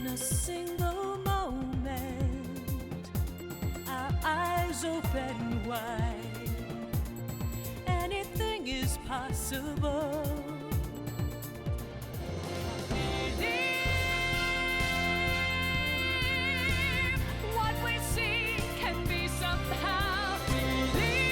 In a single moment, our eyes open wide. Anything is possible. Believe what we see can be somehow. Believe.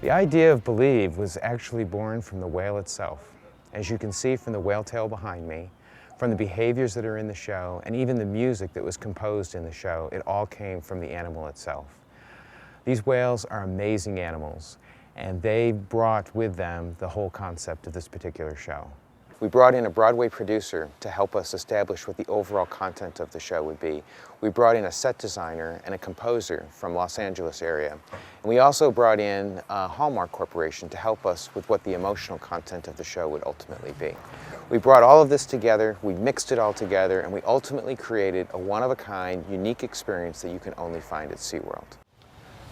The idea of Believe was actually born from the whale itself. As you can see from the whale tail behind me, from the behaviors that are in the show, and even the music that was composed in the show, it all came from the animal itself. These whales are amazing animals, and they brought with them the whole concept of this particular show. We brought in a Broadway producer to help us establish what the overall content of the show would be. We brought in a set designer and a composer from Los Angeles area. And we also brought in Hallmark Corporation to help us with what the emotional content of the show would ultimately be. We brought all of this together, we mixed it all together, and we ultimately created a one-of-a-kind, unique experience that you can only find at Seaworld.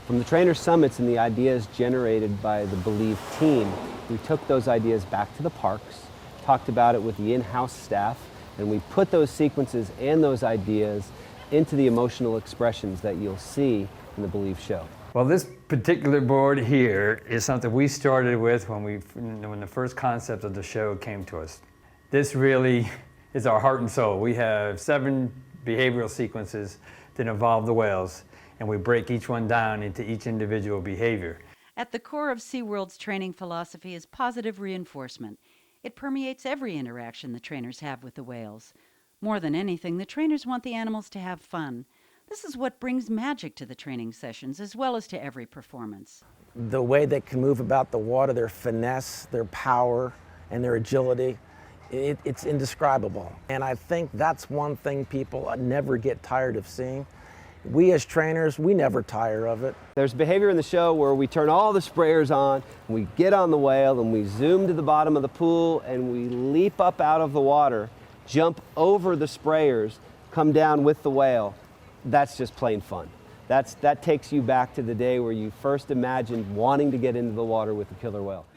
From the trainer summits and the ideas generated by the Believe team, we took those ideas back to the parks, talked about it with the in-house staff, and we put those sequences and those ideas into the emotional expressions that you'll see in the Believe show. Well, this particular board here is something we started with when the first concept of the show came to us. This really is our heart and soul. We have 7 behavioral sequences that involve the whales, and we break each one down into each individual behavior. At the core of Seaworld's training philosophy is positive reinforcement. It permeates every interaction the trainers have with the whales. More than anything, the trainers want the animals to have fun. This is what brings magic to the training sessions, as well as to every performance. The way they can move about the water, their finesse, their power, and their agility, it's indescribable. And I think that's one thing people never get tired of seeing. We as trainers, we never tire of it. There's behavior in the show where we turn all the sprayers on, we get on the whale, and we zoom to the bottom of the pool, and we leap up out of the water, jump over the sprayers, come down with the whale. That's just plain fun. That takes you back to the day where you first imagined wanting to get into the water with the killer whale.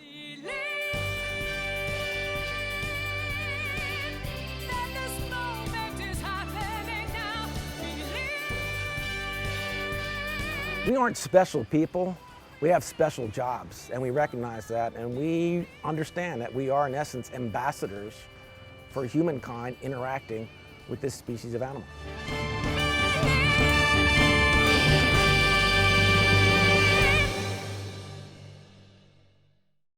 We aren't special people, we have special jobs, and we recognize that, and we understand that we are, in essence, ambassadors for humankind interacting with this species of animal.